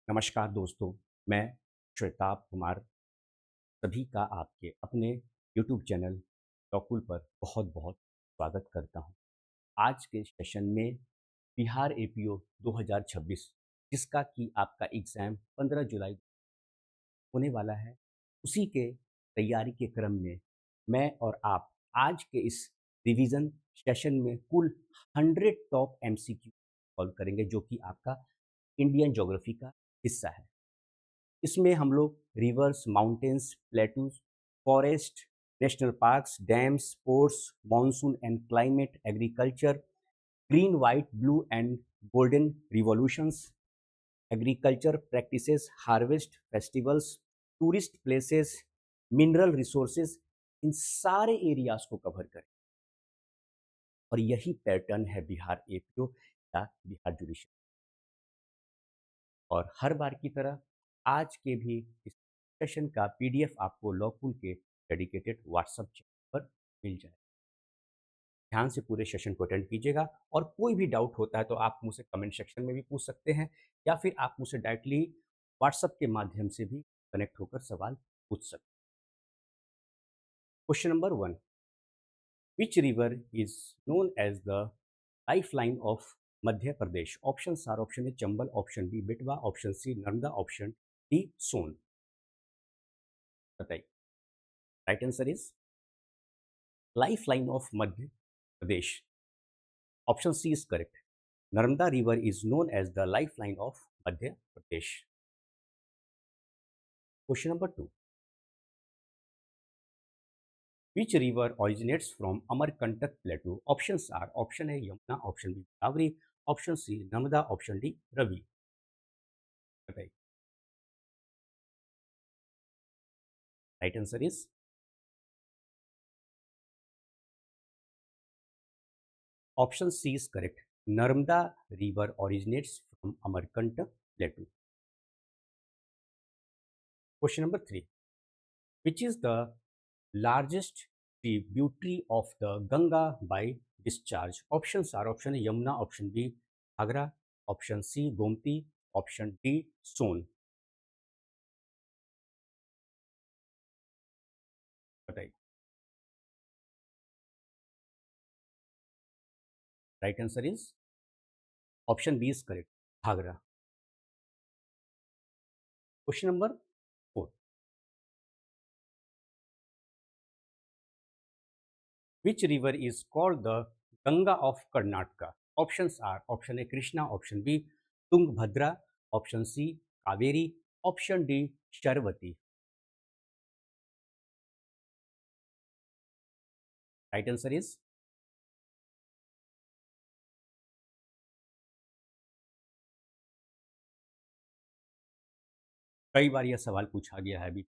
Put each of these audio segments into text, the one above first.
नमस्कार दोस्तों, मैं श्वेताब कुमार सभी का आपके अपने यूट्यूब चैनल टॉकुल पर बहुत-बहुत स्वागत करता हूं। आज के सेशन में बिहार एपीओ 2026 जिसका कि आपका एग्ज़ाम 15 जुलाई होने वाला है, उसी के तैयारी के क्रम में मैं और आप आज के इस रिवीजन सेशन में कुल 100 टॉप एमसीक्यू सॉल्व करेंगे जो कि आपका इंडियन ज्योग्राफी का हिस्सा है। इसमें हम लोग rivers, mountains, plateaus, forest, national parks, dams, ports, monsoon and climate, agriculture, green, white, blue and golden revolutions, agriculture practices, harvest, festivals, tourist places, mineral resources, इन सारे एरियाज को कवर करें। और यही पैटर्न है बिहार एपीओ या बिहार जुडिशल। और हर बार की तरह आज के भी इस सेशन का पीडीएफ आपको लॉकुल के डेडिकेटेड व्हाट्सएप चैनल पर मिल जाए। ध्यान से पूरे सेशन को अटेंड कीजिएगा और कोई भी डाउट होता है तो आप मुझसे कमेंट सेक्शन में भी पूछ सकते हैं या फिर आप मुझसे डायरेक्टली व्हाट्सएप के माध्यम से भी कनेक्ट होकर सवाल पूछ सकते हैं। Question number 1, which river is known as the lifeline of Madhya Pradesh? Option are, option A Chambal, option B Betwa, option C Narmada, option D Son. बताइए। Right answer is lifeline of Madhya Pradesh. Option C is correct. Narmada river is known as the lifeline of Madhya Pradesh. Question number 2. Which river originates from Amarkantak Plateau? Options are option A Yamuna, option B Kaveri, option C Narmada, option D Ravi. बताइए। Right answer is option C is correct. Narmada river originates from Amarkantak Plateau. Question number 3. Which is the largest tributary of the Ganga by discharge? Options are option A Yamuna, option B Agra, option C Gomti, option D Son. बताइए। Right answer is option B is correct, Ghaghara. Question number 4. Which river is called the Ganga of Karnataka? Options are option A Krishna, option B Tungabhadra, option C Kaveri, option D Sharvati. Right answer is कई बार यह सवाल पूछा गया है अभी।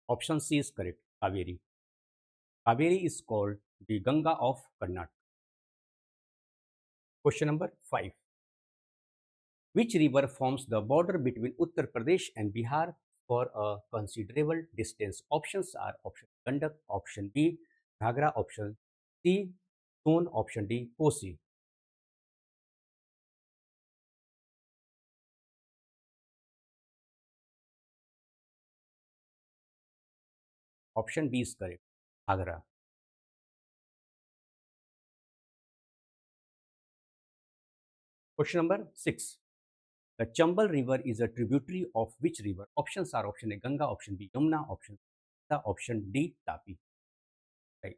Option C is correct, Kaveri. Kaveri is called the Ganga of Karnataka. Question number 5. Which river forms the border between Uttar Pradesh and Bihar for a considerable distance? Options are option Gandak, option B Ghagra, option C Son, option D Kosi. Option B is correct, Ghagra. Question number 6. The Chambal River is a tributary of which river? Options are option A Ganga, option B Yamuna, option C option D Tapi. Right.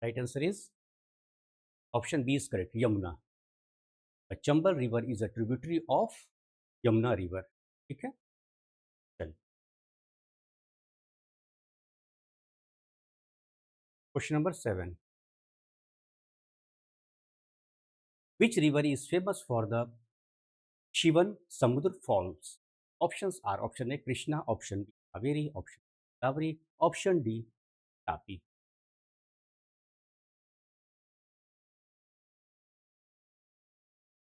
Right answer is option B is correct, Yamuna. The Chambal River is a tributary of Yamuna River. ठीक है, चलिए। Question number 7, which river is famous for the Shivan Samudra Falls? Options are option A Krishna, option B Kaveri, option C Kaveri, option D Tapi.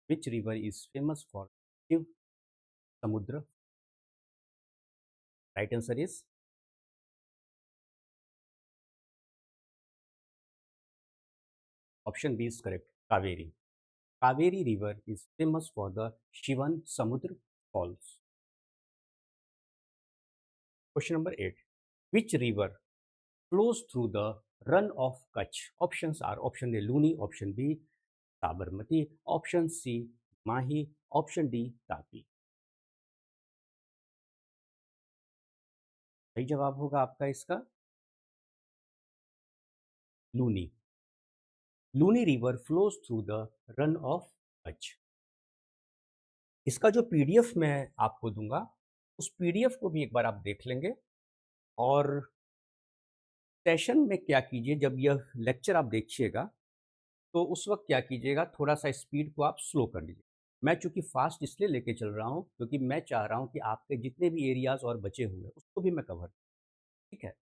Which river is famous for Shiv Samudra? Right answer is option B is correct, Kaveri. Kaveri river is famous for the Shivan Samudra Falls. Question number 8. Which river flows through the run of Kutch? Options are option A Luni, option B Sabarmati, option C Mahi, option D Tapi. सही जवाब होगा आपका इसका Luni. Luni river flows through the Rann of Kutch. इसका जो PDF मैं आपको दूंगा उस पीडीएफ को भी एक बार आप देख लेंगे. और सेशन में क्या कीजिए, जब यह लेक्चर आप देखिएगा तो उस वक्त क्या कीजिएगा, थोड़ा सा स्पीड को आप स्लो कर लीजिए. मैं चूंकि फास्ट इसलिए लेके चल रहा हूँ क्योंकि मैं चाह रहा हूँ कि आपके जितने भी एरियाज और बचे हुए हैं उसको भी मैं कवर. ठीक है.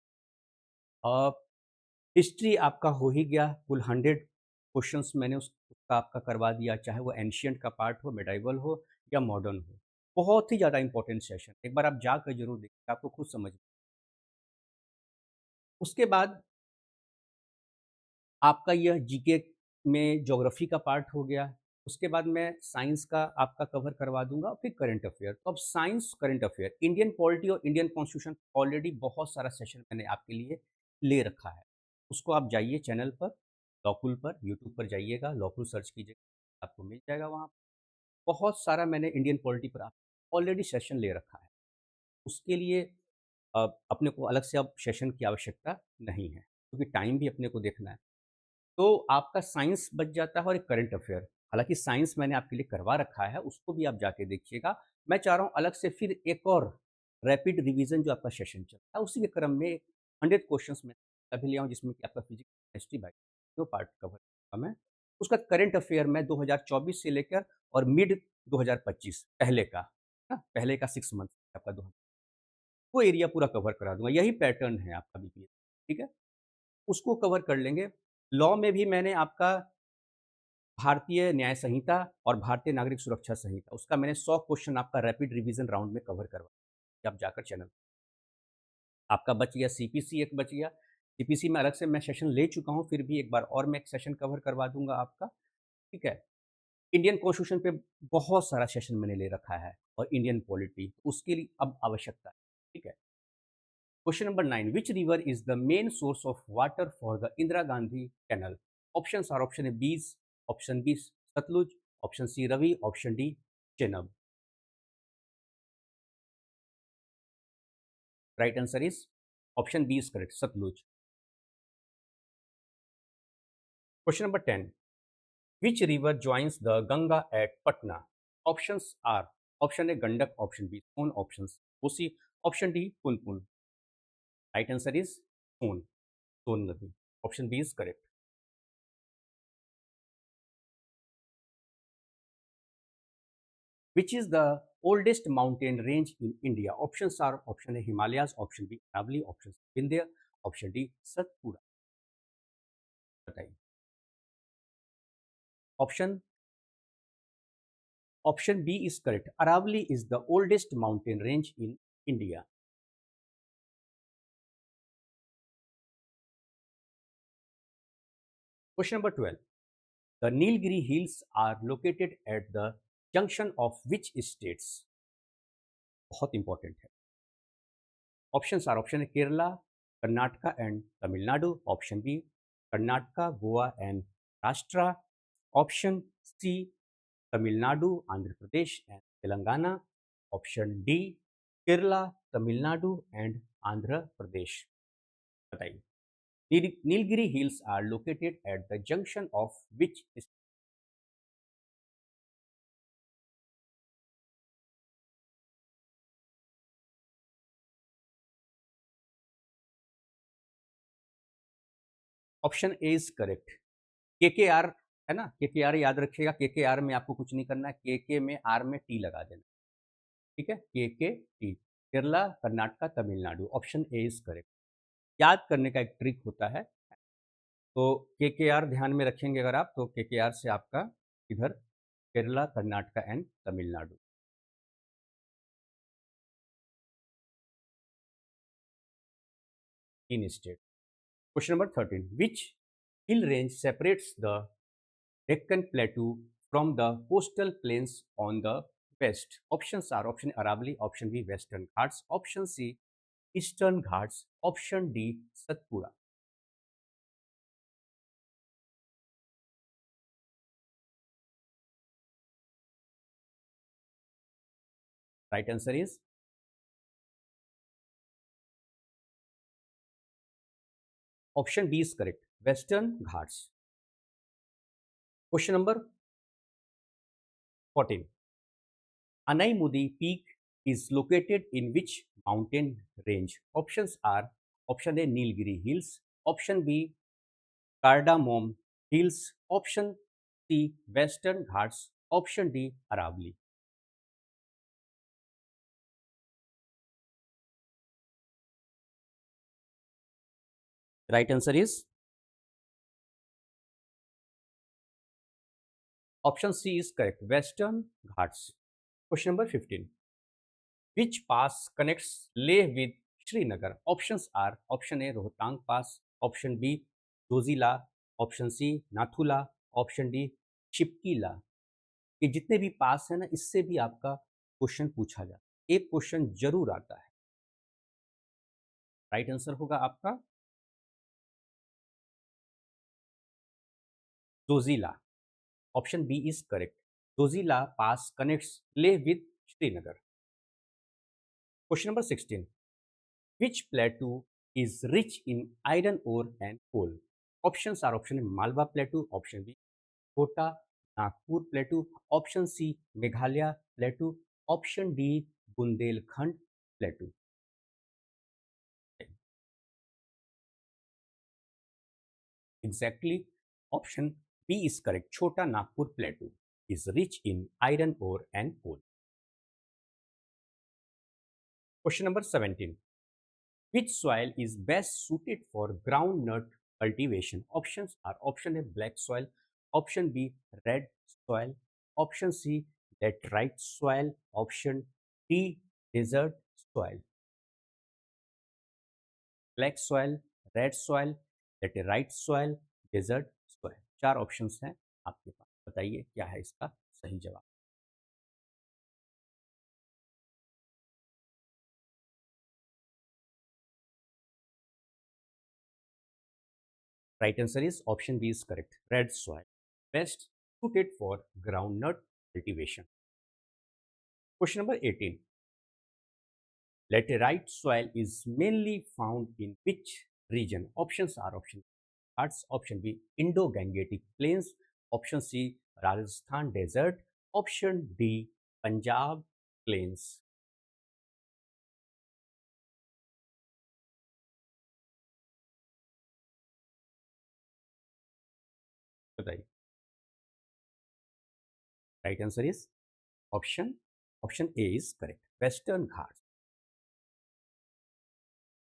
हिस्ट्री आपका हो ही गया, कुल 100 क्वेश्चंस मैंने उसका आपका करवा दिया, चाहे वो एंशियंट का पार्ट हो, मेडाइवल हो या मॉडर्न हो. बहुत ही ज़्यादा इंपॉर्टेंट सेशन, एक बार आप जाकर जरूर देखिए, आपको खुद समझ. उसके बाद आपका यह जीके में ज्योग्राफी का पार्ट हो गया. उसके बाद मैं साइंस का आपका कवर करवा दूंगा, फिर करंट अफेयर. तो अब science, current affair, Indian polity और इंडियन कॉन्स्टिट्यूशन ऑलरेडी बहुत सारा सेशन मैंने आपके लिए ले रखा है. उसको आप जाइए चैनल पर, लॉकुल पर, यूट्यूब पर जाइएगा, लॉकुल सर्च कीजिएगा, आपको मिल जाएगा. वहाँ बहुत सारा मैंने इंडियन पॉलिटी पर ऑलरेडी सेशन ले रखा है. उसके लिए अपने को अलग से अब सेशन की आवश्यकता नहीं है क्योंकि टाइम भी अपने को देखना है. तो आपका साइंस बच जाता है और एक करंट अफेयर. हालांकि साइंस मैंने आपके लिए करवा रखा है, उसको भी आप जाके देखिएगा. मैं चाह रहा हूँ अलग से फिर एक और रैपिड रिवीजन जो आपका सेशन चलता है उसी के क्रम में 100 क्वेश्चन में अभी ले आऊँ, जिसमें कि आपका physics, chemistry, bio part cover करूंगा मैं. उसका करंट अफेयर मैं 2024 से लेकर और मिड 2025 पहले का, ना पहले का 6 मंथ आपका 2000, वो एरिया पूरा कवर करा दूंगा. यही पैटर्न है आपका बीपीएस. ठीक है, उसको कवर कर लेंगे. लॉ में भी मैंने आपका भारतीय न्याय संहिता और भारतीय नागरिक सुरक्षा संहिता, उसका मैंने 100 क्वेश्चन आपका रैपिड रिवीजन राउंड में कवर करवा. आप जाकर चैनल आपका बच गया. सीपीसी एक बच गया. सीपीसी में अलग से मैं सेशन ले चुका हूँ, फिर भी एक बार और मैं एक सेशन कवर करवा दूंगा आपका. ठीक है. इंडियन कॉन्स्टिट्यूशन पे बहुत सारा सेशन मैंने ले रखा है और इंडियन पॉलिटी, उसके लिए अब आवश्यकता है. ठीक है. Question number 9, which river is the main source of water for the Indira Gandhi canal? Options are option A Beas, option B Sutlej, option C Ravi, option D Chenab. Right answer is option B is correct, Sutlej. Question number 10, which river joins the Ganga at Patna? Options are option A Gandak, option B Son, option C Kosi, option D Punpun. Right answer is सोन, सोन नदी. Option B is correct. Which is the oldest mountain range in India? Options are option A Himalayas, option B Aravalli, option C Vindhya, option D Satpura. बताइए. Option option B is correct. Aravalli is the oldest mountain range in India. Question number 12. The Nilgiri Hills are located at the junction of which states? बहुत important है. Options are option A Kerala, Karnataka and Tamil Nadu, option B Karnataka, Goa and Maharashtra, option C Tamil Nadu, Andhra Pradesh and Telangana, option D Kerala, Tamil Nadu and Andhra Pradesh. बताइए. Nilgiri hills are located at the junction of which option A is correct. के आर है ना, के are याद रखिएगा, के आर में आपको कुछ नहीं करना है, के में आर में टी लगा देना। ठीक है, के T, Kerala, Karnataka, Tamil Nadu, option A is correct. याद करने का एक ट्रिक होता है, तो के आर ध्यान में रखेंगे अगर आप, तो के आर से आपका इधर Kerala, Karnataka and Tamil Nadu. In state. Question number 13, which hill range separates the Deccan Plateau from the coastal plains on the west? Options are option Aravalli, option B Western Ghats, option C Eastern Ghats, option D Satpura. Right answer is option B is correct, Western Ghats. Question number 14. Anaimudi Peak is located in which mountain range? Options are option A Nilgiri Hills, option B Cardamom Hills, option C Western Ghats, option D Aravalli. Right answer is option C is correct, Western Ghats. Question number 15. Which pass connects Leh with Srinagar? Options are option A Rohtang Pass, option B Zojila, option C Nathula, option D Chipkila. ये जितने भी पास है ना, इससे भी आपका question पूछा जाता है, एक क्वेश्चन जरूर आता है। राइट आंसर होगा आपका Zojila, option B is correct. Zojila pass connects Leh with Srinagar. Question number 16, which plateau is rich in iron ore and coal? Options are option A Malwa Plateau, option B Kota Nagpur Plateau, option C Meghalaya Plateau, option D Bundelkhand Plateau. Exactly, option B is correct. Chota Nagpur Plateau is rich in iron ore and coal. Question number 17. Which soil is best suited for groundnut cultivation? Options are option A black soil, option B red soil, option C laterite soil, option D desert soil. Black soil, red soil, laterite soil, desert soil, चार options हैं आपके पास, बताइए क्या है इसका सही जवाब। Right answer is option B is correct, red soil, best suited for groundnut cultivation. Question number 18. Laterite soil is mainly found in which region? Options are option Ghats, option B Indo-Gangetic Plains, option C Rajasthan Desert, option D Punjab Plains. बताइए। Right answer is option A is correct, Western Ghats.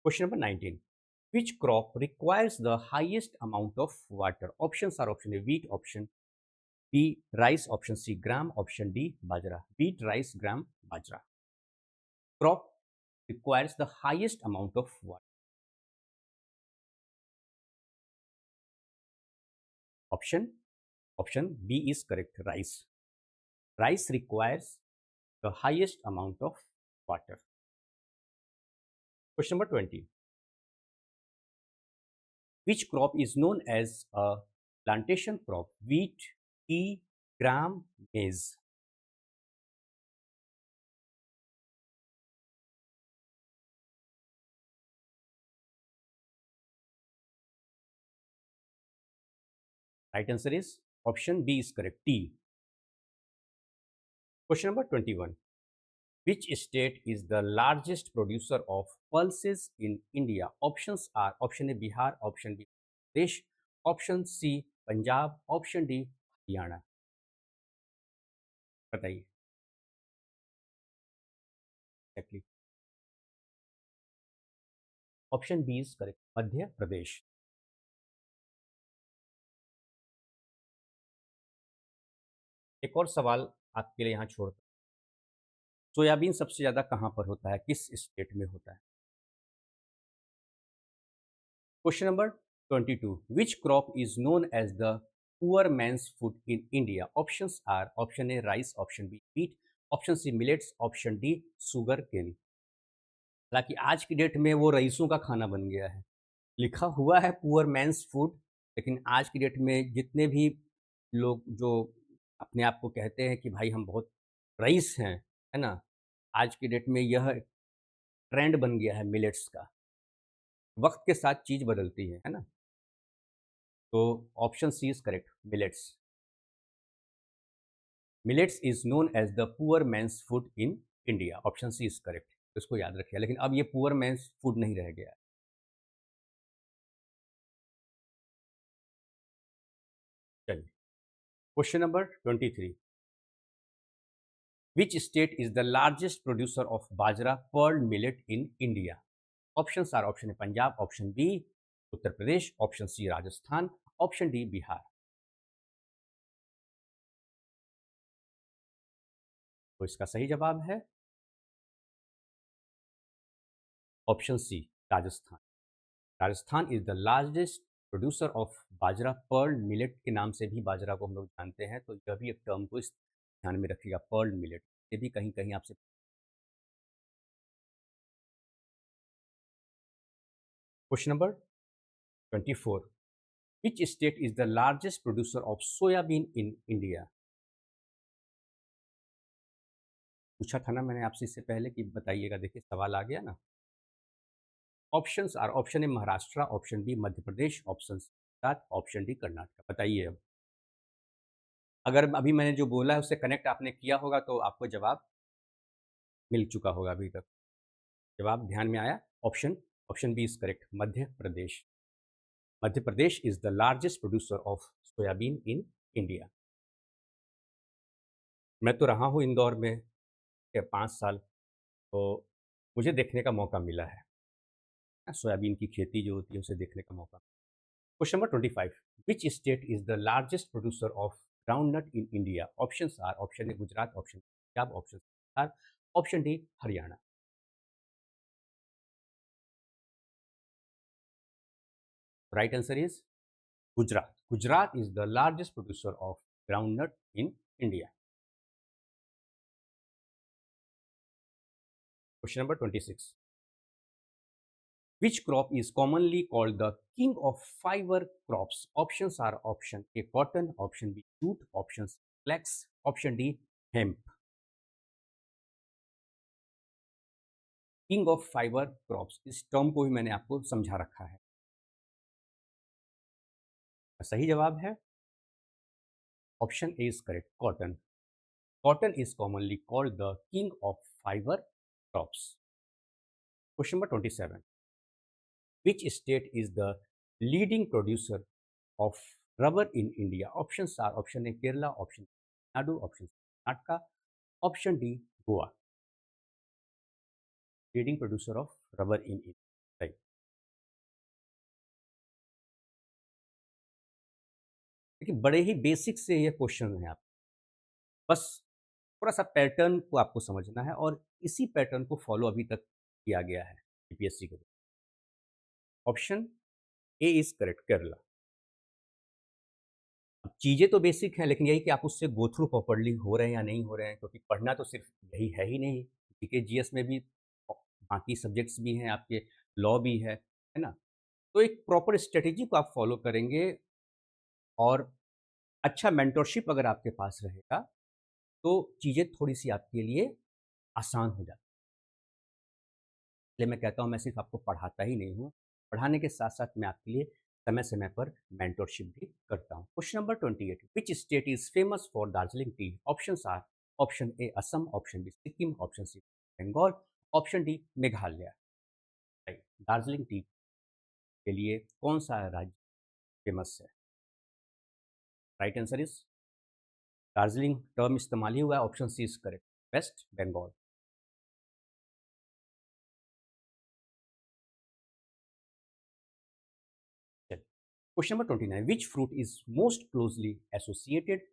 Question number 19. Which crop requires the highest amount of water? Options are option A wheat, option B rice, option C gram, option D bajra. Wheat, rice, gram, bajra. Crop requires the highest amount of water. Option B is correct, rice. Rice requires the highest amount of water. Question number 20. Which crop is known as a plantation crop? Wheat, tea, gram, maize. Right answer is option B is correct, tea. Question number 21. Which state is the largest producer of pulses in India? Options are option A Bihar, option B Pradesh, option C Punjab, option D Haryana. बताइए। Actually option B is correct, Madhya Pradesh. एक और सवाल आपके लिए यहाँ छोड़ता हूँ। Soybean सबसे ज़्यादा कहाँ पर होता है, किस स्टेट में होता है? Question number 22, which crop is known as the poor man's food in India? Options are, option A rice, option B wheat, option C millets, option D sugarcane. हालांकि आज की डेट में वो रईसों का खाना बन गया है, लिखा हुआ है पुअर मैंस फूड, लेकिन आज की डेट में जितने भी लोग जो अपने आप को कहते हैं कि भाई हम बहुत रईस हैं, है ना, आज की डेट में यह ट्रेंड बन गया है मिलेट्स का। वक्त के साथ चीज़ बदलती है ना। तो option C is correct, millets. Millets is known as the poor man's food in India, option C is correct. इसको याद रखिए, लेकिन अब ये पुअर मैंस फूड नहीं रह गया है। चलिए, question number 23, which state is the largest producer of bajra pearl millet in India? Option are, option A Punjab, option B Uttar Pradesh, option C Rajasthan, option D Bihar. तो इसका सही जवाब है option C Rajasthan. Rajasthan is the largest producer of bajra pearl millet के नाम से भी बाजरा को हम लोग जानते हैं, तो यह भी एक टर्म को इस ध्यान में रखिएगा, पर्ल मिलेट। ये भी कहीं कहीं आपसे। Question number 24, which state is the largest producer of soybean in India? पूछा था ना मैंने आपसे इससे पहले कि बताइएगा, देखिए सवाल आ गया ना। Options are, option A Maharashtra, option B Madhya Pradesh, option C Gujarat, option D Karnataka. बताइए अब। अगर अभी मैंने जो बोला है उससे कनेक्ट आपने किया होगा तो आपको जवाब मिल चुका होगा अभी तक। जवाब ध्यान में आया? Option option B is correct, Madhya Pradesh. Madhya Pradesh is the largest producer of soybean in India. मैं तो रहा हूँ इंदौर में 5 साल, तो मुझे देखने का मौका मिला है सोयाबीन की खेती जो होती है उसे देखने का मौका। Question number 25, which state is the largest producer of groundnut in India? Option are, option A Gujarat, option Punjab, option Bihar, option D Haryana. Right answer is Gujarat. Gujarat is the largest producer of groundnut in India. Question number 26, which crop is commonly called the king of fiber crops? Options are, option A cotton, option B jute, option C flax, option D hemp. King of fibre crops, इस term को भी मैंने आपको समझा रखा है। सही जवाब है option A is correct, cotton. Cotton is commonly called the king of fibre crops. Question number 27, which state is the leading producer of rubber in India? Options are, option A Kerala, option B Tamil Nadu, option C Karnataka, option D Goa. Leading producer of rubber in India. Right. देखिए बड़े ही basic से ये question है, आप बस थोड़ा सा pattern को आपको समझना है, और इसी पैटर्न को फॉलो अभी तक किया गया है यूपीएससी के। Option A is correct, Kerala. अब चीज़ें तो बेसिक हैं, लेकिन यही कि आप उससे गो थ्रू प्रॉपर्ली हो रहे हैं या नहीं हो रहे हैं, क्योंकि पढ़ना तो सिर्फ यही है ही नहीं। जीके जीएस में भी बाकी सब्जेक्ट्स भी हैं आपके, लॉ भी है ना। तो एक प्रॉपर स्ट्रेटेजी को आप फॉलो करेंगे, और अच्छा मेंटरशिप अगर आपके पास रहेगा तो चीज़ें थोड़ी सी आपके लिए आसान हो जाती। इसलिए मैं कहता हूँ मैं सिर्फ आपको पढ़ाता ही नहीं हूँ, पढ़ाने के साथ साथ मैं आपके लिए समय समय पर मेंटरशिप भी करता हूँ। Question number 28, which state is famous for Darjeeling tea? Option are, option A Assam, option B Sikkim, option C Bengal, option D Meghalaya. Darjeeling tea के लिए कौन सा राज्य फेमस है? Right answer is Darjeeling term इस्तेमाल ही हुआ है, option C is correct, waste Bengal. Question number 29, which fruit is most closely associated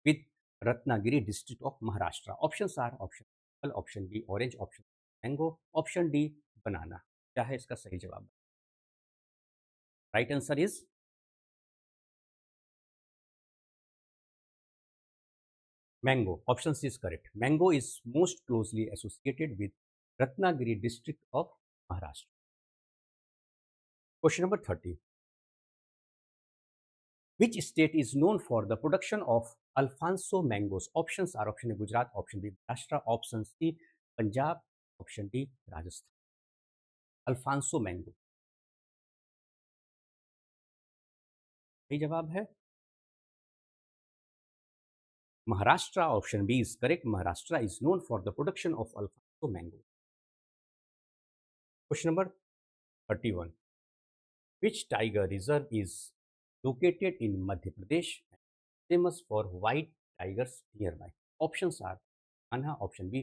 with Ratnagiri district of Maharashtra? Option are, option be orange, option mango, option D banana. क्या है इसका सही जवाब? Right answer is mango, option C is correct. Mango is most closely associated with Ratnagiri district of Maharashtra. Question number 30, which state is known for the production of Alfonso mangoes? Options are option A Gujarat, option B Maharashtra, option C Punjab, option D Rajasthan. Alphonso mango सही जवाब है Maharashtra, option B is correct. Maharashtra is known for the production of Alphonso mango. Question number 31, which tiger reserve is located in Madhya Pradesh and famous for white tigers nearby? Options are Kanha, option B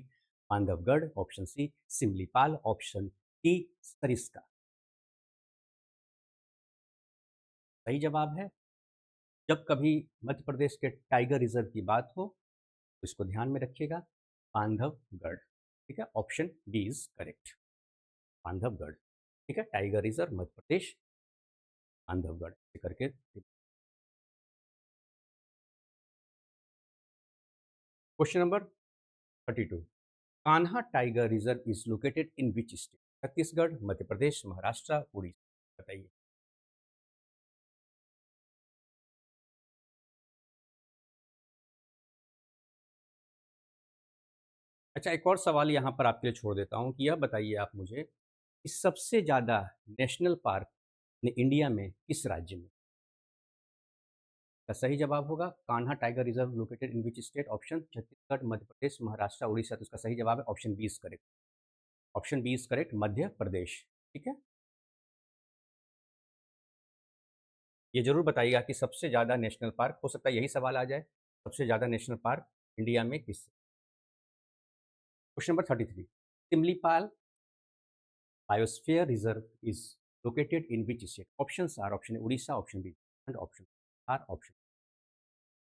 Bandhavgarh, option C Simlipal, option D Sariska. सही जवाब है। जब कभी मध्य प्रदेश के tiger reserve की बात हो तो इसको ध्यान में रखिएगा, बांधवगढ़। ठीक है, option B is correct, Bandhavgarh. ठीक है, टाइगर रिजर्व मध्य प्रदेश, बांधवगढ़ करके। Question number 32, Kanha tiger reserve is located in which state? Chhattisgarh, Madhya Pradesh, Maharashtra, Orissa, बताइए। अच्छा, एक और सवाल यहाँ पर आपके लिए छोड़ देता हूँ कि यह बताइए आप मुझे कि सबसे ज़्यादा नेशनल पार्क इंडिया में किस राज्य में? का सही जवाब होगा Kanha tiger reserve located in which state? Option Chhattisgarh, Madhya Pradesh, Maharashtra, Orissa. तो इसका सही जवाब है option B is correct, option B is correct, Madhya Pradesh. ठीक है, ये जरूर बताइएगा कि सबसे ज़्यादा नेशनल पार्क, हो सकता है यही सवाल आ जाए, सबसे ज़्यादा नेशनल पार्क इंडिया में किस? Question number 33, Similipal biosphere reserve is located in which state? Option are, option A Orissa, option B Jharkhand, option are, option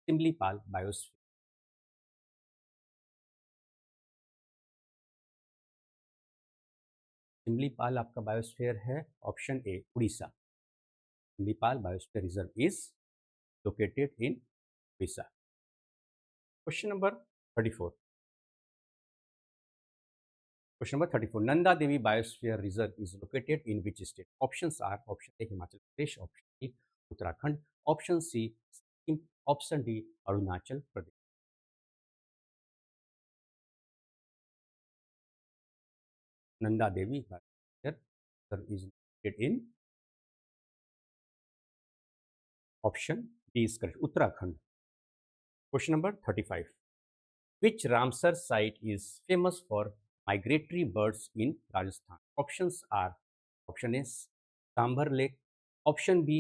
Similipal biosphere. Similipal आपका बायोस्फीयर है, option A Orissa. Similipal biosphere reserve is located in Orissa. Question number 34, question number 34, Nanda Devi biosphere reserve is located in which state? Options are, option A Himachal Pradesh, option B Uttarakhand, option C Sikkim, option D Arunachal Pradesh. Nanda Devi biosphere reserve is located in, option D is correct, Uttarakhand. Question number 35, which Ramsar site is famous for migratory birds in Rajasthan? Options are option A Sambar Lake, option B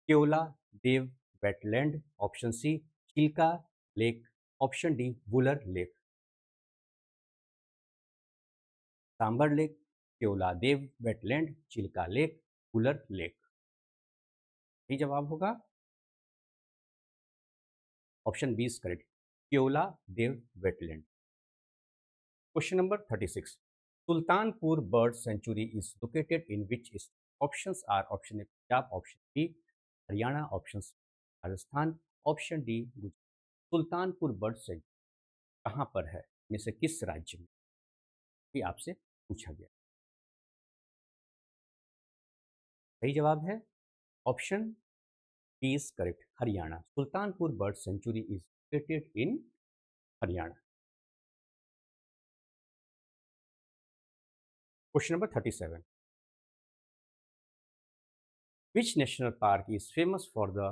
Keola Dev Wetland, option C Chilka Lake, option D Buller Lake. Sambar Lake, Keola Dev Wetland, Chilka Lake, Buller Lake. यही जवाब होगा, option B is correct, Keoladeo wetland. Question number 36, Sultanpur bird sanctuary is located in which state? Options are, option A Punjab, option B Haryana, option C Rajasthan, option D Gujarat. Sultanpur bird sanctuary कहाँ पर है, में से किस राज्य में? ये आपसे पूछा गया। सही जवाब है option B is correct, Haryana. Sultanpur bird sanctuary is located in Haryana. Question number 37, which national park is famous for the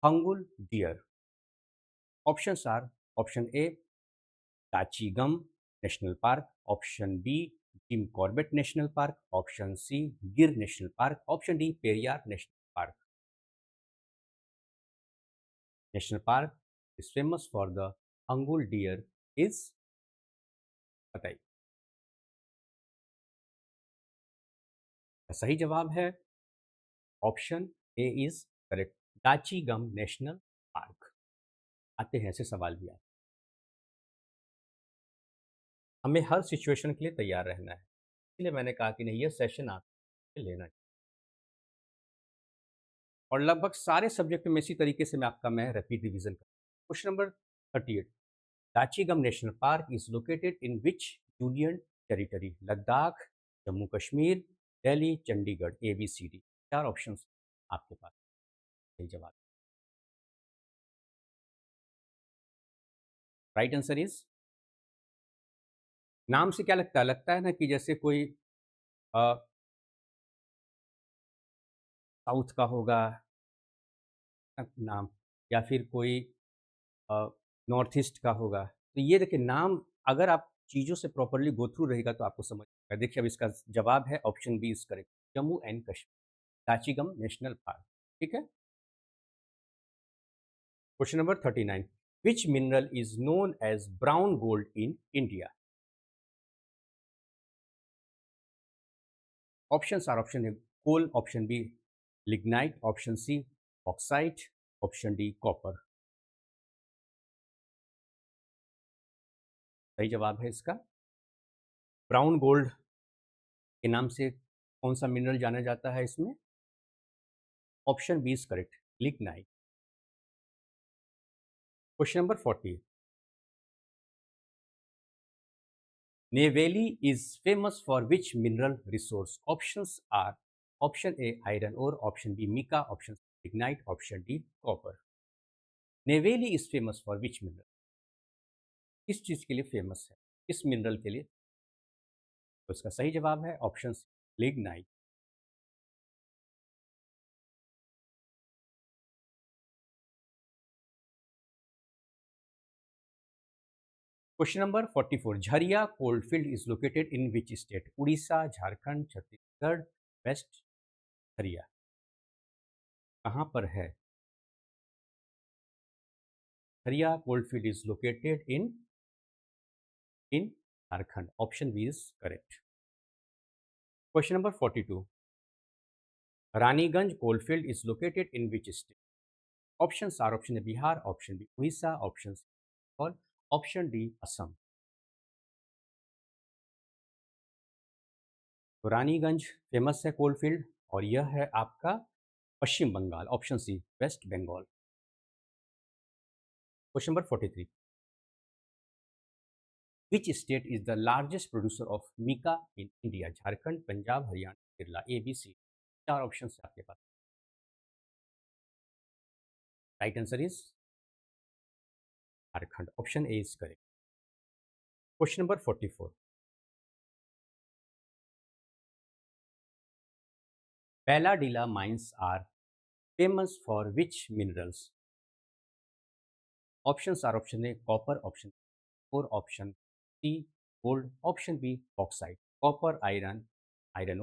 Hangul deer? Options are option A Kachigam National Park, option B Jim Corbett National Park, option C Gir National Park, option D Periyar National Park. National park is famous for the hangul deer is, बताइए। सही जवाब है option A is correct, Dachigam national park. आते हैं ऐसे सवाल भी आते हैं। हमें हर सिचुएशन के लिए तैयार रहना है, इसलिए मैंने कहा कि नहीं, ये सेशन आप लेना चाहिए। और लगभग सारे सब्जेक्ट में इसी तरीके से मैं रैपिड रिवीजन कर। Question number 38, Dachigam national park is located in which union territory, Ladakh, Jammu Kashmir, Delhi, Chandigarh, A B C D. चार ऑप्शन आपके पास, सही जवाब। राइट आंसर इज, नाम से क्या लगता है ना कि जैसे कोई साउथ का होगा नाम, या फिर कोई नॉर्थ ईस्ट का होगा। तो ये देखिए नाम, अगर आप चीज़ों से प्रॉपर्ली गो थ्रू रहेगा तो आपको समझ आएगा। देखिए अब इसका जवाब है option B is correct, Jammu and Kashmir, Dachigam national park. ठीक है। Question number 39, which mineral is known as brown gold in India. Option are, option A coal, option B lignite, option C oxide, option D copper. सही जवाब है इसका brown gold के नाम से कौन सा मिनरल जाना जाता है इसमें, option B is correct, lignite. Question number 40, Neyveli is famous for which mineral resource. Options are, option A iron ore, option B mica, option C lignite, option D copper. Neyveli is famous for which mineral, किस चीज के लिए famous है, किस mineral के लिए। तो इसका सही जवाब है option C lignite. Question number 44, Jharia coalfield is located in which state. Orissa, Jharkhand, Chhattisgarh, West. Jharia कहाँ पर है। Jharia coalfield is located in Jharkhand, option B is correct. Question number 42, Raniganj coalfield is located in which state. Option are, option A Bihar, option B Orissa, option C और option D Assam. तो Raniganj famous है coalfield, और यह है आपका Paschim Bangal, option C west Bengal. Question number 43, which state is the largest producer of mica in India. Jharkhand, Punjab, Haryana, Kerala, A B C. चार option आपके पास। Right answer is Jharkhand, option A is correct. Question number 44, Belladilla mines are famous for which minerals? Options are option A copper, option or option C gold, option B bauxite. Copper, iron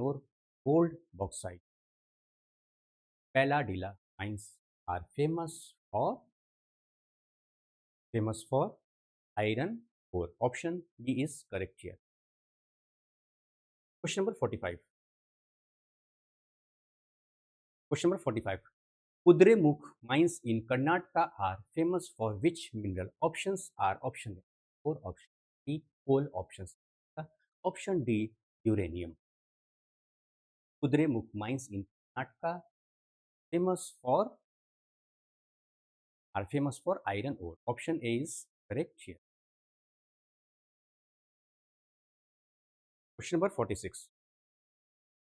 ore, gold, bauxite. Belladilla mines are famous for iron ore. Option B is correct here. Question number 45. Question number 45. Kudremukh mines in Karnataka are famous for which mineral? Options are option A or option B coal, options option D uranium. Kudremukh mines in Karnataka famous for are famous for iron ore. Option A is correct here. Question number 46.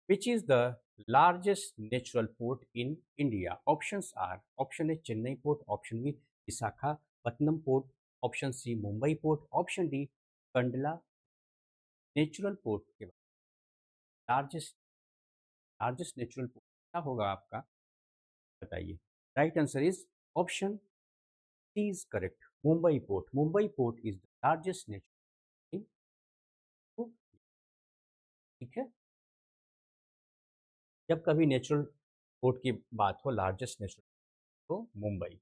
Which is the largest natural port in India? Options are option A Chennai port, option B Visakhapatnam port, option C Mumbai port, option D Kandla। Natural port के बाद largest largest natural port क्या होगा आपका, बताइए। Right answer is option C is correct, Mumbai port. Mumbai port is the largest natural port. ठीक है, जब कभी नेचुरल पोर्ट की बात हो, लार्जेस्ट नेचुरल, तो Mumbai.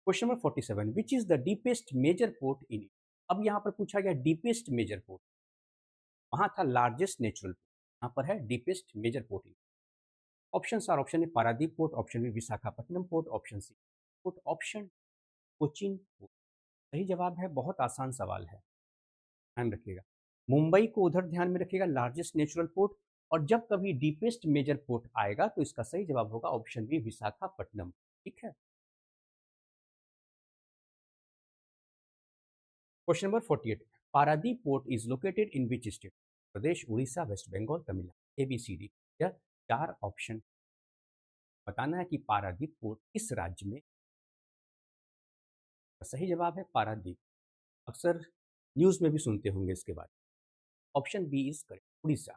Question number 47, which is the deepest major port in India. अब यहाँ पर पूछा गया डीपेस्ट मेजर पोर्ट, वहां था लार्जेस्ट नेचुरल पोर्ट, यहाँ पर है deepest major port in. Option are, option A Paradip port, option B Visakhapatnam port, option C port, option Cochin port. सही जवाब है, बहुत आसान सवाल है, ध्यान रखिएगा। मुंबई को उधर ध्यान में रखिएगा, लार्जेस्ट नेचुरल पोर्ट, और जब कभी डीपेस्ट मेजर पोर्ट आएगा तो इसका सही जवाब होगा ऑप्शन बी विशाखापट्टनम। ठीक है। Question number 48, Paradip port is located in which state. Pradesh, Orissa, waste Bengal, Tamil Nadu, ABCD। यह चार ऑप्शन बताना है कि पारादीप पोर्ट किस राज्य में। सही जवाब है पारादीप, अक्सर न्यूज में भी सुनते होंगे इसके बारे में। Option B is correct, Orissa.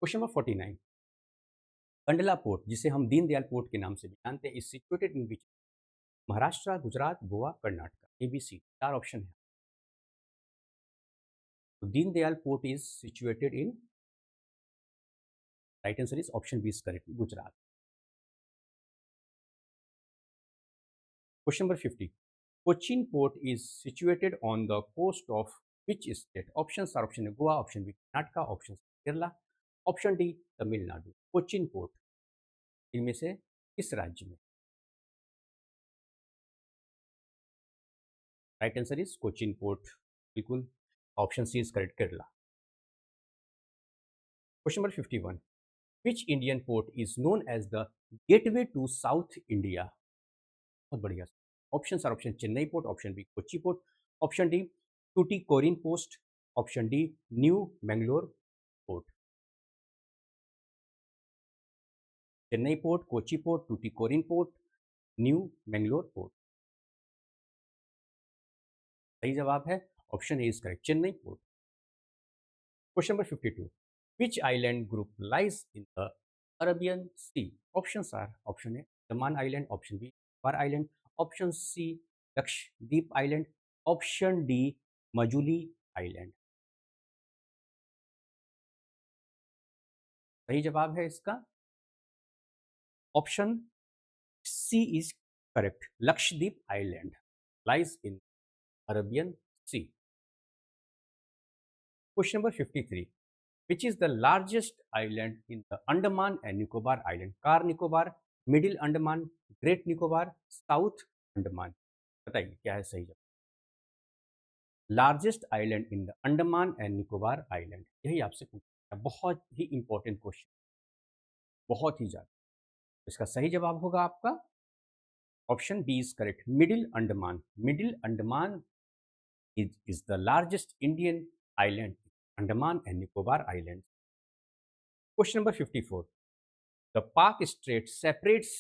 Question number 49, Kandla port, जिसे हम दीनदयाल पोर्ट के नाम से भी जानते हैं, is situated in which. Maharashtra, Gujarat, Goa, Karnataka, ABC। चार ऑप्शन है। तो Deendayal port is situated in, right answer is option B is correct, Gujarat. Question number 50, Cochin port is situated on the coast of which state. Option are, option A Goa, option B Karnataka, option C Kerala, option D Tamil Nadu. Cochin port इनमें से किस राज्य में। Right answer is Cochin port, बिल्कुल option C is correct, Kerala. Question number 51, which Indian port is known as the gateway to south India. बहुत बढ़िया। Option are, option Chennai port, option B Kochi port, option D Tuticorin post, option D new Mangalore port. Chennai port, Kochi port, Tuticorin port, new Mangalore port. सही जवाब है option A is correct, Chennai port. Question number 52, which island group lies in the Arabian sea. Option are, option A Andaman island, option B Nicobar island, option C Lakshadweep island, option D Majuli island. सही जवाब है इसका option C is correct, Lakshadweep island lies in Arabian sea. Question number 53, which is the largest island in the Andaman and Nicobar Island? Car Nicobar, middle Andaman, great Nicobar, south Andaman. बताइए क्या है सही जवाब। Largest island in the Andaman and Nicobar island, यही आपसे पूछा है, बहुत ही इंपॉर्टेंट क्वेश्चन, बहुत ही ज्यादा। इसका सही जवाब होगा आपका option B is correct, middle Andaman. Middle Andaman is the largest Indian island, Andaman and Nicobar Islands. Question number 54. The Pak Strait separates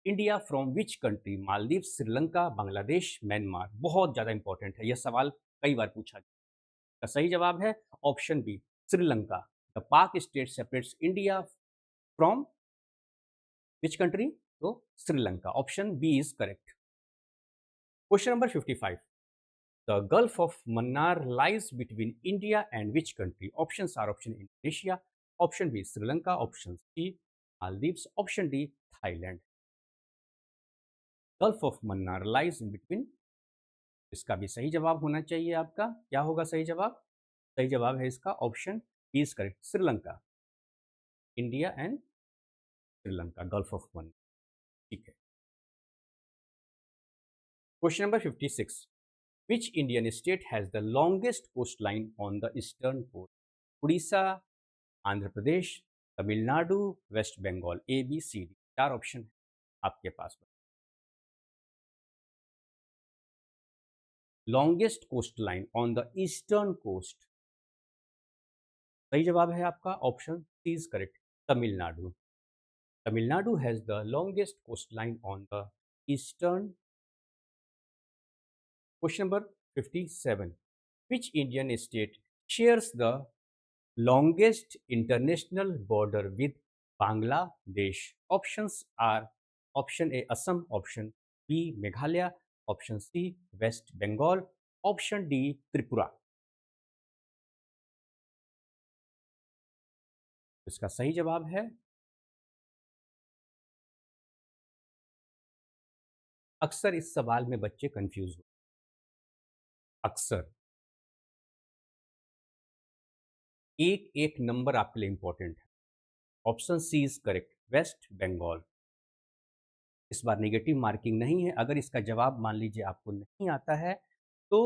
India from which country? Maldives, Sri Lanka, Bangladesh, Myanmar. बहुत ज्यादा इंपॉर्टेंट है, यह सवाल कई बार पूछा गया। सही जवाब है option B, Sri Lanka. The Palk strait separates India from which country? तो Sri Lanka, option B is correct. Question number 55, the Gulf of Mannar lies between India and which country? Options are, option A Indonesia, option B Sri Lanka, option C Maldives, option D Thailand. Gulf of Mannar lies in between, इसका भी सही जवाब होना चाहिए आपका। क्या होगा सही जवाब? सही जवाब है इसका option B is correct, Sri Lanka. India and Sri Lanka, gulf of Mannar. ठीक है। Question number 56, which Indian state has the longest coastline on the eastern coast? Orissa, Andhra Pradesh, Tamil Nadu, west Bengal, ABCD। चार ऑप्शन आपके पास। Longest coast line on the eastern coast, सही जवाब है आपका option C is correct, Tamil Nadu. Tamil Nadu has the longest coast line on the eastern. Question number 57, which Indian state shares the longest international border with Bangladesh? Options are, option A Assam, option B Meghalaya, option C West Bengal, option D Tripura। इसका सही जवाब है अक्सर इस सवाल में बच्चे confuse हो अक्सर एक एक नंबर आपके लिए इंपॉर्टेंट है। Option C is correct, waste Bengal. इस बार नेगेटिव मार्किंग नहीं है। अगर इसका जवाब मान लीजिए आपको नहीं आता है तो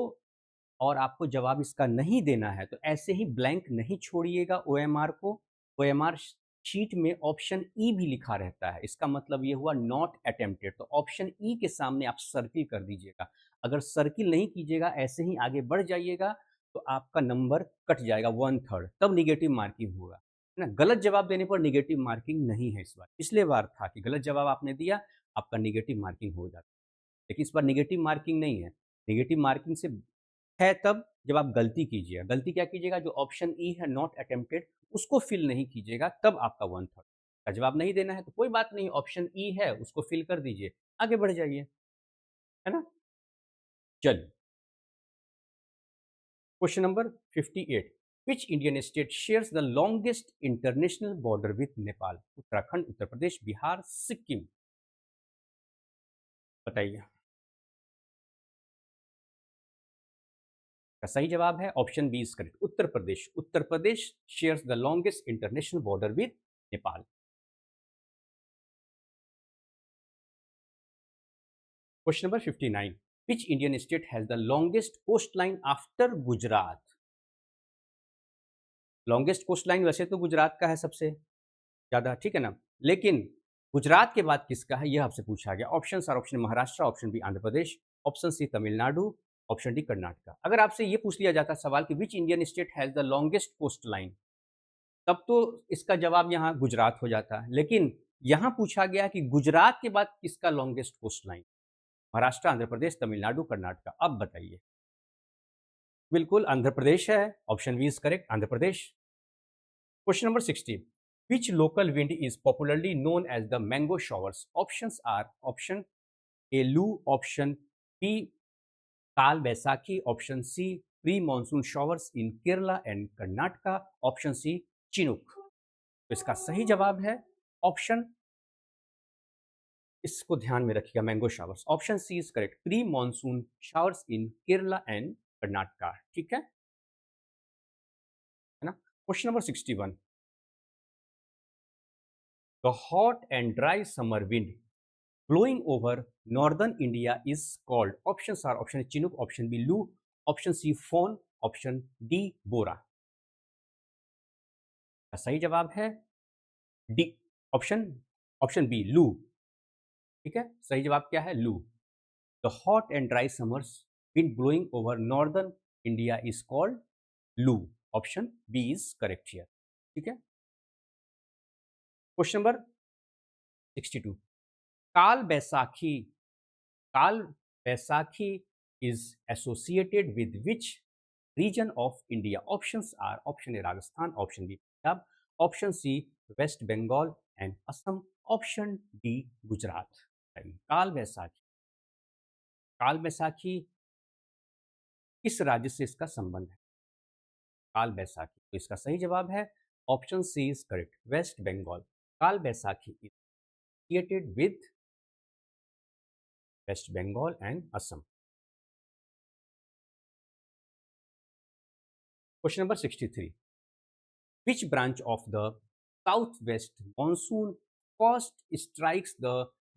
और आपको जवाब इसका नहीं देना है तो ऐसे ही ब्लैंक नहीं छोड़िएगा ओएमआर को। ओएमआर शीट में ऑप्शन ई भी लिखा रहता है, इसका मतलब ये हुआ नॉट अटेम्प्टेड। तो ऑप्शन ई के सामने आप सर्किल कर दीजिएगा। अगर सर्किल नहीं कीजिएगा, ऐसे ही आगे बढ़ जाइएगा तो आपका नंबर कट जाएगा 1/3, तब निगेटिव मार्किंग होगा, है ना। गलत जवाब देने पर निगेटिव मार्किंग नहीं है इस बार। पिछले बार था कि गलत जवाब आपने दिया, आपका निगेटिव मार्किंग हो जाता, लेकिन इस बार निगेटिव मार्किंग नहीं है। निगेटिव मार्किंग से है तब जब आप गलती कीजिएगा। गलती क्या कीजिएगा, जो ऑप्शन ई है नॉट अटेम्प्टेड उसको फिल नहीं कीजिएगा, तब आपका 1/3 का जवाब नहीं देना है तो कोई बात नहीं, ऑप्शन ई है उसको फिल कर दीजिए, आगे बढ़ जाइए, है ना। चलिए, question number 58। Which Indian state shares the longest international border with Nepal? Uttarakhand, Uttar Pradesh, Bihar, Sikkim. बताइए। का सही जवाब है option B is correct, Uttar Pradesh. Uttar Pradesh shares the longest international border with Nepal. Question number 59। Which Indian state has the longest coast line after Gujarat? Longest coast line वैसे तो गुजरात का है सबसे ज्यादा, ठीक है ना, लेकिन गुजरात के बाद किसका है यह आपसे पूछा गया। Option are option Maharashtra, option B Andhra Pradesh, option C Tamil Nadu, option D Karnataka. अगर आपसे ये पूछ लिया जाता सवाल कि which Indian state has the longest coast line, तब तो इसका जवाब यहाँ गुजरात हो जाता, लेकिन यहाँ पूछा गया कि गुजरात के बाद किसका longest coast line, Maharashtra, Andhra Pradesh, Tamil Nadu, Karnataka. अब बताइए। बिल्कुल आंध्र प्रदेश है, option B is correct, Andhra Pradesh. Question number 60। Which local wind is popularly known as the mango showers? Options are option A loo, option B kal baisakhi, option C pre monsoon showers in Kerala and Karnataka, option C chinook. तो इसका सही जवाब है option, इसको ध्यान में रखिएगा, mango showers. Option C is correct, pre monsoon showers in Kerala and Karnataka, ठीक है ना। Question number 61। The hot and dry summer wind blowing over northern India is called. Options are option A Chinook, option B Lu, option C Phon, option D Bora. का सही जवाब है D, option option B लू, ठीक है। सही जवाब क्या है, लू। The hot and dry summers wind blowing over northern India is called लू, option B is correct here, ठीक है। Question number 62। काल बैसाखी, काल Baisakhi is associated with which region of India? Options are option A Rajasthan, option B Punjab, option C West Bengal and Assam, option D Gujarat। काल बैसाखी, काल बैसाखी किस राज्य से इसका संबंध है? काल बैसाखी, तो इसका सही जवाब है option C is correct, waste Bengal. Kal Baisakhi is associated with West Bengal and Assam. Question number 63। Which branch of the southwest monsoon first strikes the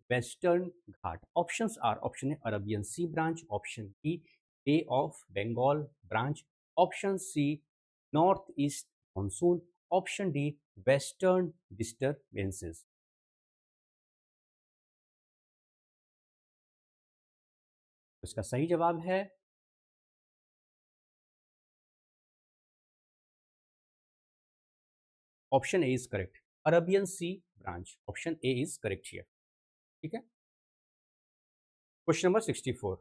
western Ghat? Options are option A Arabian Sea branch, option B Bay of Bengal branch, option C northeast monsoon, option D western disturbances। इसका सही जवाब है option A is correct, Arabian sea branch, option A is correct here, ठीक है। Question number 64।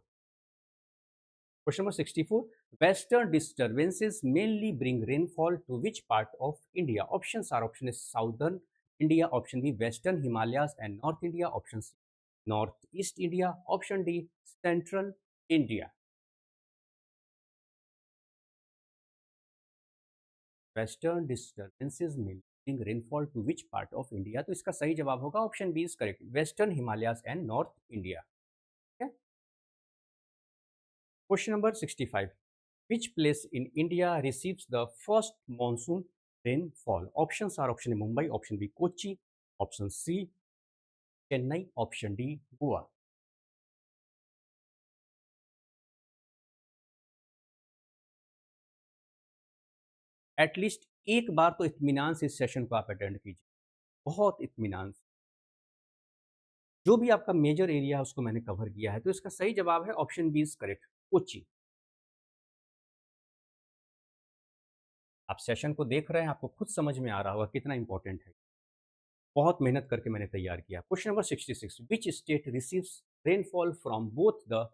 Question number 64. Western disturbances mainly bring rainfall to which part of India? Options are option A Southern India, option B Western Himalayas and North India, option C Northeast India, option D Central India। Western disturbances mainly rainfall to which part of India? तो इसका सही जवाब होगा option B is correct, western Himalayas and north India. Question number 65, which place in India receives the first monsoon rainfall? Options are option A Mumbai, option B Kochi, option C Chennai, option D Goa. At least एक बार तो इत्मीनान से इस session को आप attend कीजिए, बहुत इत्मीनान से। जो भी आपका मेजर एरिया है उसको मैंने कवर किया है, तो इसका सही जवाब है option B is correct, Kochi. आप सेशन को देख रहे हैं, आपको खुद समझ में आ रहा होगा कितना इंपॉर्टेंट है। बहुत मेहनत करके मैंने तैयार किया। Question number 66, which state receives rainfall from both the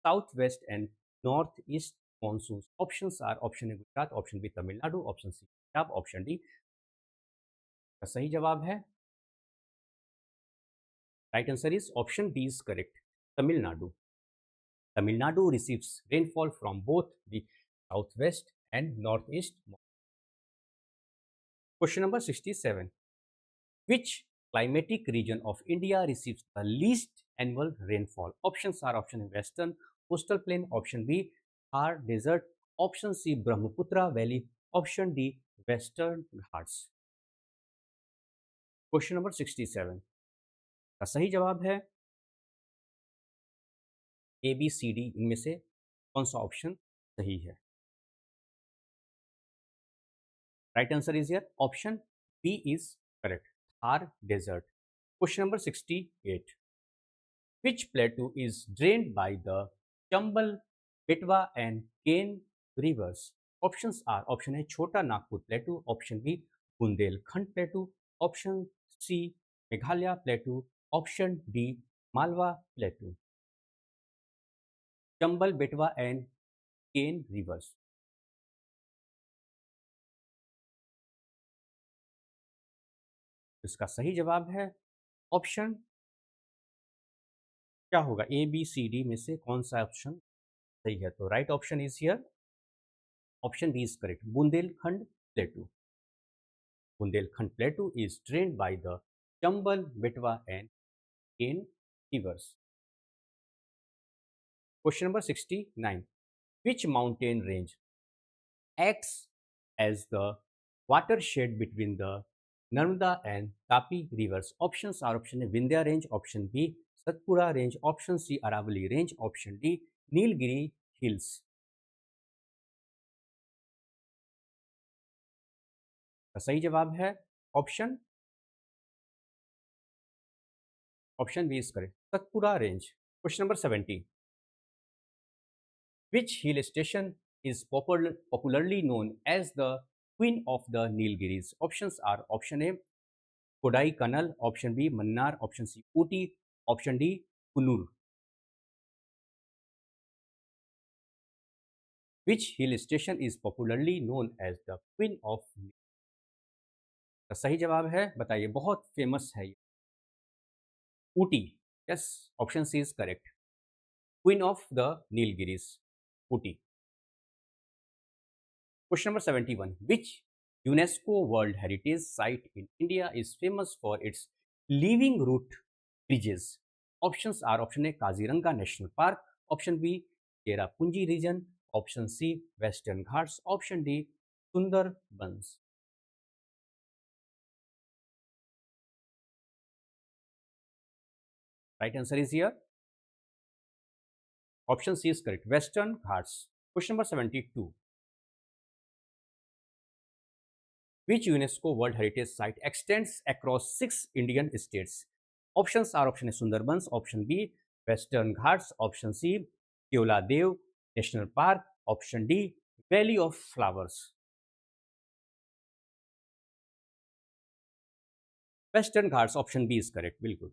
south west and north east monsoon? Options are option A Gujarat, option B Tamil Nadu, option C Punjab, option D का सही जवाब है right answer is option B is correct, Tamil Nadu. Tamil Nadu receives rainfall from both the south west and north east. Question number 67, which climatic region of India receives the least annual rainfall? Options are option A Western Coastal Plain, option B Thar Desert, option C Brahmaputra Valley, option D Western Ghats. Question number 67 का सही जवाब है ए B C D, इनमें से कौन सा option सही है? Right answer is here option B is correct, Thar desert. Question number 68, which plateau is drained by the Chambal, Betwa and Ken rivers? Options are option A Chota Nagpur Plateau, option B Bundelkhand Plateau, option C Meghalaya Plateau, option D Malwa Plateau. Chambal, Betwa and Ken rivers. इसका सही जवाब है option क्या होगा? ए B C D में से कौन सा ऑप्शन सही है? तो right option is here option B is correct, Bundelkhand plateau. Bundelkhand Plateau is drained by the Chambal, Betwa and Ken rivers. Question number 69. Which mountain range acts as the watershed between the Narmada and Tapi rivers? Options are option A Vindhya range, option B Satpura range, option C Aravali range, option D Nilgiri hills. का सही जवाब है option B is correct, Satpura range. Question number 70, which hill station is popularly known as the Queen of the Nilgiris? Options are option A Kodaikanal, option B Mannar, option C Ooty, option D Kunur. Which hill station is popularly known as the Queen of Nilgiris? का सही जवाब है बताइए, बहुत famous है ये, Ooty. Yes, option C is correct, queen of the Nilgiris, Ooty. Question number 71. Which UNESCO World Heritage Site in India is famous for its living root bridges? Options are option A Kaziranga National Park, option B Cherrapunji region, option C Western Ghats, option D Sundarbans. Right answer is here option C is correct, Western Ghats. Question number 72. Which UNESCO World Heritage Site extends across 6 Indian states? Options are option A Sundarbans, option B Western Ghats, option C Keoladev National Park, option D Valley of Flowers. Western Ghats, option B is correct, बिल्कुल।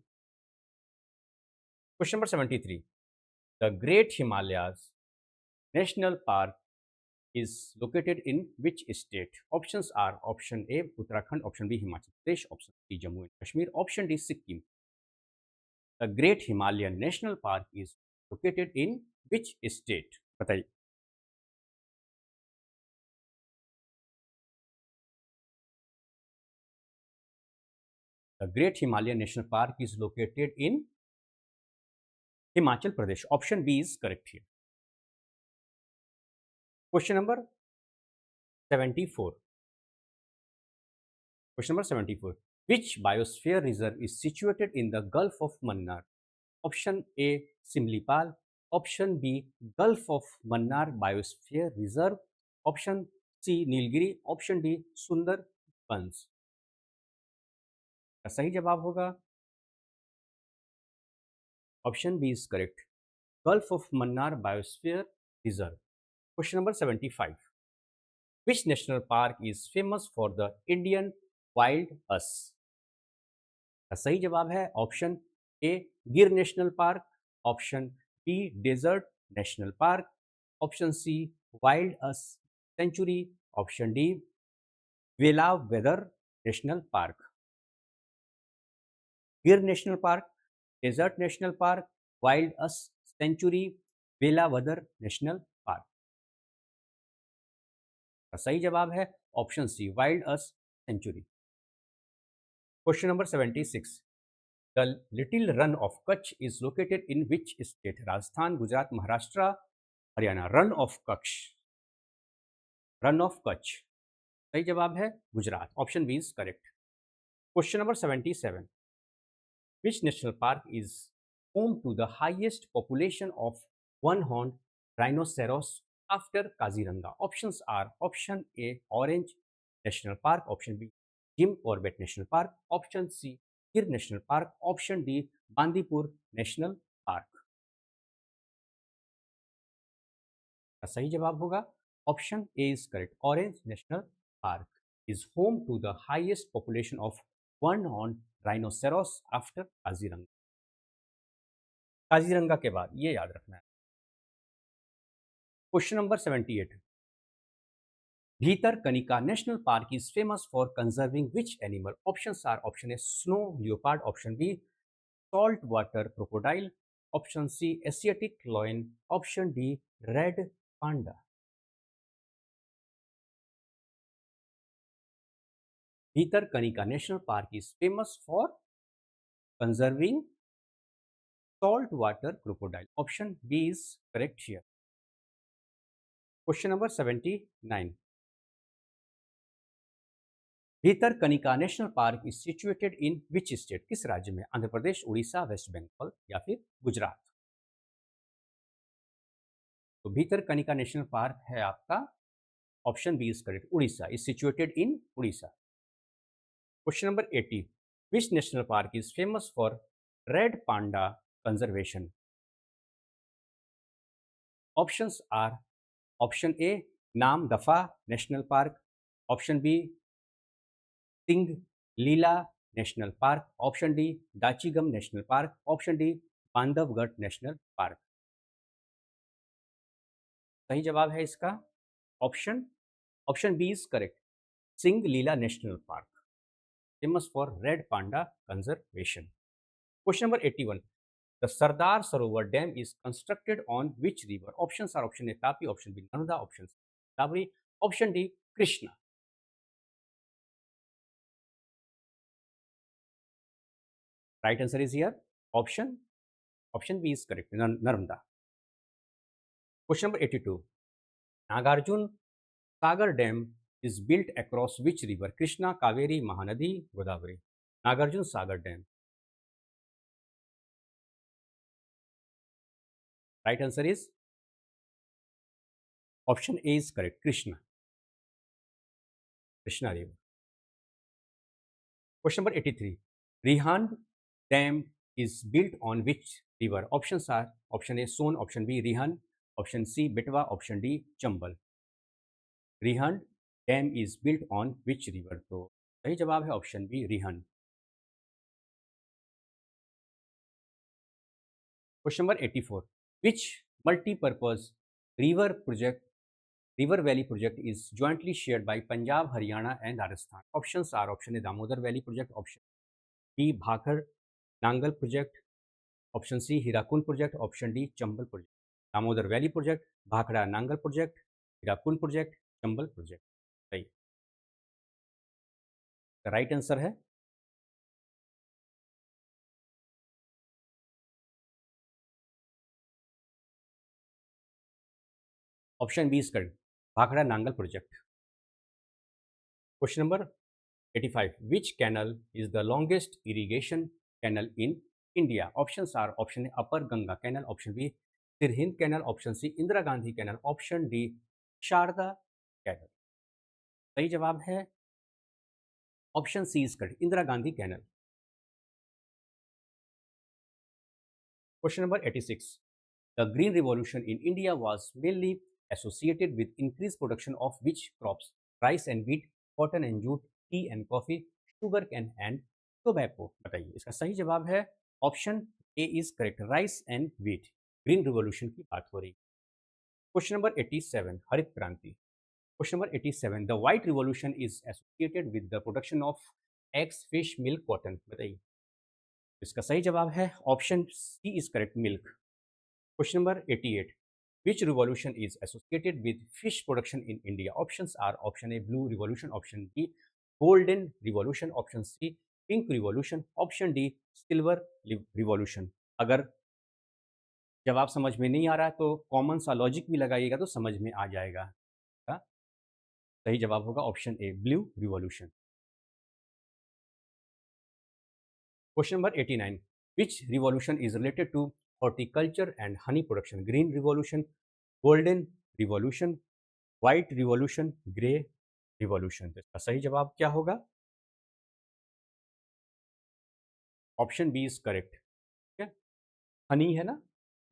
Question number 73. The Great Himalayas National Park is located in which state? Options are option A Uttarakhand, option B Himachal Pradesh, option C Jammu and Kashmir, option D Sikkim. The Great Himalayan National Park is located in which state? बताइए। The great Himalayan national park is located in Himachal Pradesh. Option B is correct here. Question number 74. Question number 74. Which biosphere reserve is situated in the Gulf of Mannar? Option A, Simlipal. Option B, Gulf of Mannar Biosphere Reserve. Option C, Nilgiri. Option D, Sundarbans. का सही जवाब होगा option B is correct. Gulf of Mannar biosphere reserve. Question number 75. Which national park is famous for the Indian wild ass? का सही जवाब है option A Gir National Park. Option B Desert National Park. Option C Wild Ass Sanctuary. Option D Velavadar National Park. Gir National Park, Desert National Park, Wild Ass Sanctuary, Velavadar National Park. का सही जवाब है option C Wild Ass Sanctuary. Question number 76. The little Rann of Kutch is located in which state? Rajasthan, Gujarat, Maharashtra, Haryana. Rann of Kutch, Rann of Kutch. सही जवाब है Gujarat. Option B is correct. Question number 77. Which national park is home to the highest population of one horn rhinoceros after Kaziranga? Options are option A Orang National Park. Option B Jim Corbett National Park. Option C Gir National Park. Option D Bandipur National Park. का सही जवाब होगा option A is correct. Orang National park is home to the highest population of one horn rhinoceros after Kaziranga. Kaziranga के बाद ये याद रखना है. Question number 78. Bhitarkanika National Park is famous for conserving which animal? Options are option A snow leopard, option B saltwater crocodile, option C Asiatic lion, option D red panda. Bhitarkanika National Park is famous for conserving saltwater crocodile. Option B is correct here. Question number 79. Bhitarkanika National park is situated in which state? किस राज्य में? Andhra Pradesh, Orissa, waste Bengal या फिर गुजरात? तो Bhitarkanika National Park है आपका option B is correct. Orissa is situated in Orissa. Question number 80. Which national park is famous for red panda conservation? Options are option A Namdapha National Park. Option B Singalila National Park. Option D Dachigam national Park. Option D Bandhavgarh National Park. सही जवाब है इसका option B is correct. Singalila National Park famous for red panda conservation. Question number 81. The Sardar Sarovar dam is constructed on which river? Options are option A Tapi, option B Narmada, option C Godavari, option D Krishna. Right answer is here option B is correct. Narmada. Question number 82. Nagarjun Sagar Dam is built across which river? Krishna, Kaveri, Mahanadi, Godavari. Nagarjun Sagar Dam. Right answer is option A is correct. Krishna River. Question number 83. Rihand Dam is built on which river? Options are option A Son, option B Rihan, option C Betwa, option D Chambal. Rihand Dam is built on which river? तो सही जवाब है option B रिहन. Question number 84. Which multi-purpose river valley project is jointly shared by Punjab, Haryana and Rajasthan? Options are option A Damodar Valley project, option B Bhakar Nangal project, option C Hirakud project, option D Chambal project. Damodar valley project, Bhakra Nangal project, Hirakud project, Chambal project. सही. Right answer है option B is correct, Bhakra Nangal project. Question number 85, which canal is the longest irrigation canal in India? Options are option A Upper Ganga Canal, option B Sirhind Canal, option C Indira Gandhi Canal, option D Sharda Canal। सही जवाब है option C is correct, Indira Gandhi canal. Question number 86, the green revolution in India was mainly associated with increase production of which crops? Rice and wheat, cotton and jute, tea and coffee, sugar cane and tobacco. बताइए, इसका सही जवाब है option A is correct, rice and wheat. Green revolution की बात हो रही है। क्वेश्चन नंबर 87, हरित क्रांति। Question number 87, the white revolution is associated with the production of eggs, fish, milk, cotton. बताइए, इसका सही जवाब है option C is correct, milk. Question number 88, which revolution is associated with fish production in India? Options are option A blue revolution, option B golden revolution, option C pink revolution, option D silver revolution। अगर जवाब समझ में नहीं आ रहा है तो common सा logic भी लगाइएगा तो समझ में आ जाएगा। का सही जवाब होगा option A blue revolution. Question number 89, which revolution is related to horticulture and honey production? Green revolution, golden revolution, white revolution, grey revolution. तो इसका सही जवाब क्या होगा? Option B is correct. ठीक है, हनी है ना,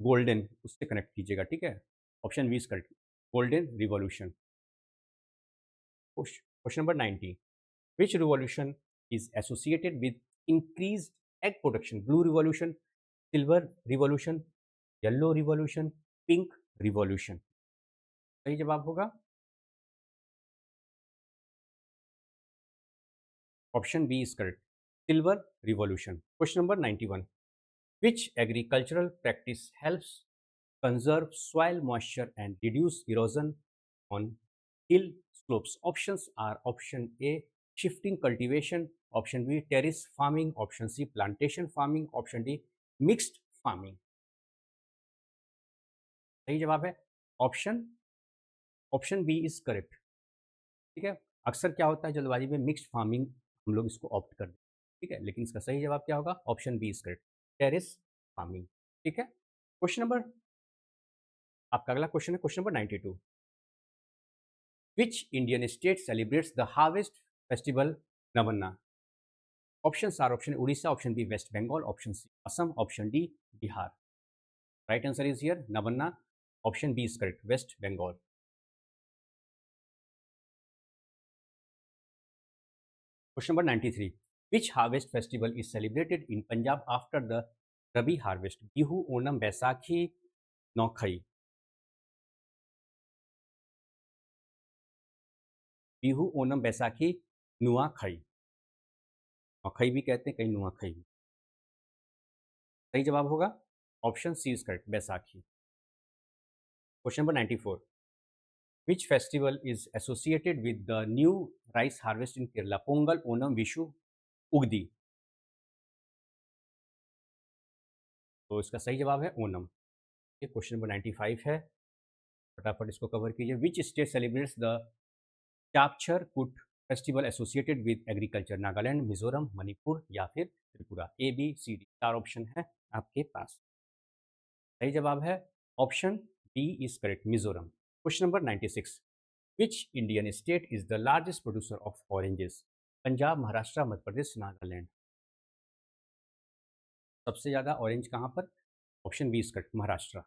गोल्डन, उससे कनेक्ट कीजिएगा। ठीक है, option B is correct, golden revolution. Question number 90, which revolution is associated with increase egg production? Blue revolution, silver revolution, yellow revolution, pink revolution. सही जवाब होगा option B is correct, silver revolution. Question number 91, which agricultural practice helps conserve soil moisture and reduce erosion on hill slopes? Options are option A shifting cultivation, option B terrace farming, option C plantation farming, option D mixed farming। सही जवाब है option option B is correct. ठीक है, अक्सर क्या होता है जल्दबाजी में मिक्स्ड फार्मिंग हम लोग इसको ऑप्ट कर देते हैं। ठीक है, लेकिन इसका सही जवाब क्या होगा? Option B is correct, terrace farming. ठीक है, क्वेश्चन नंबर आपका अगला क्वेश्चन है question number 92, which Indian state celebrates the harvest festival नवन्ना? Option are option Orissa, option B West Bengal, option C Assam, option D Bihar. Right answer is here नवन्ना, option B is correct, waste Bengal. Question number 93, which harvest festival is celebrated in Punjab after the Rabi harvest? Bihu, Onam, Baisakhi, Noakhai। Bihu, Onam, Baisakhi, Nuakhai. Naukhai भी कहते हैं, कहीं नुआखाई भी। सही जवाब होगा option C is correct, Baisakhi. Question number 94, which festival is associated with the new rice harvest in Kerala? Pongal, Onam, Vishu, उगदी। तो इसका सही जवाब है ओनम। ये क्वेश्चन नंबर 95 है, फटाफट इसको कवर कीजिए। Which state celebrates the Chapchar Kut festival associated with agriculture? Nagaland, Mizoram, Manipur या फिर Tripura. A B C D, चार ऑप्शन है आपके पास। सही जवाब है option D is correct, Mizoram. Question number 96, which Indian state is the largest producer of oranges? Punjab, Maharashtra, Madhya Pradesh, Nagaland. सबसे ज्यादा ऑरेंज कहाँ पर? Option B is correct, Maharashtra.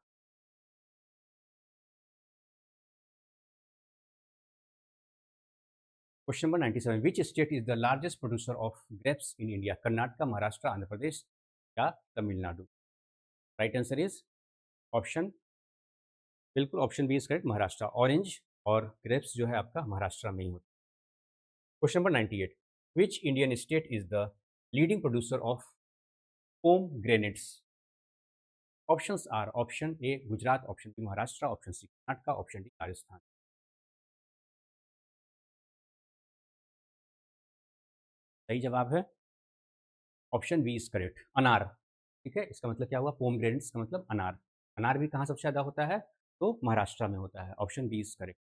Question number 97, which state is the largest producer of grapes in India? Karnataka, Maharashtra, Andhra Pradesh या Tamil Nadu. Right answer is option, बिल्कुल option B is correct, Maharashtra. Orange और grapes जो है आपका महाराष्ट्र में ही होता है। Question number 98, which Indian state is the leading producer of pomegranates? Options are option A Gujarat, option B Maharashtra, option C Karnataka, option D Rajasthan. सही जवाब है ऑप्शन बी इज करेक्ट, अनार। ठीक है, इसका मतलब क्या हुआ? पोम ग्रेनेट्स का मतलब अनार। अनार भी कहाँ सबसे ज़्यादा होता है? तो महाराष्ट्र में होता है। Option B is correct.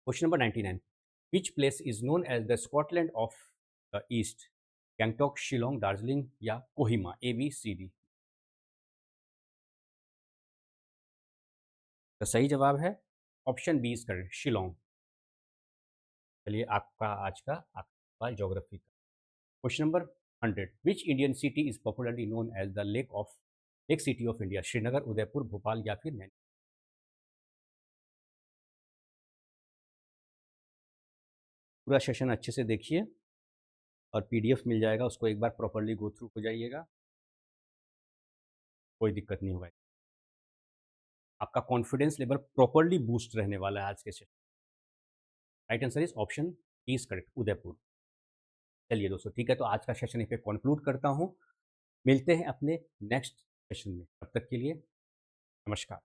Question number 99, which place is known as the Scotland of the east? Gangtok, Shillong, Darjeeling या Kohima? A B C D. तो सही जवाब है option B is correct, Shillong. चलिए आपका आज का सवाल ज्योग्राफी का। Question number 100, which Indian city is popularly known as the lake city of India? Srinagar, Udaipur, Bhopal या फिर नैनी? पूरा सेशन अच्छे से देखिए और पीडीएफ मिल जाएगा, उसको एक बार प्रॉपर्ली गो थ्रू हो जाइएगा, कोई दिक्कत नहीं होगा। आपका कॉन्फिडेंस लेवल प्रॉपर्ली बूस्ट रहने वाला है आज के session. Right answer is option E is correct, Udaipur. चलिए दोस्तों, ठीक है, तो आज का सेशन यहीं पे कंक्लूड करता हूँ। मिलते हैं अपने नेक्स्ट सेशन में, तब तक के लिए नमस्कार।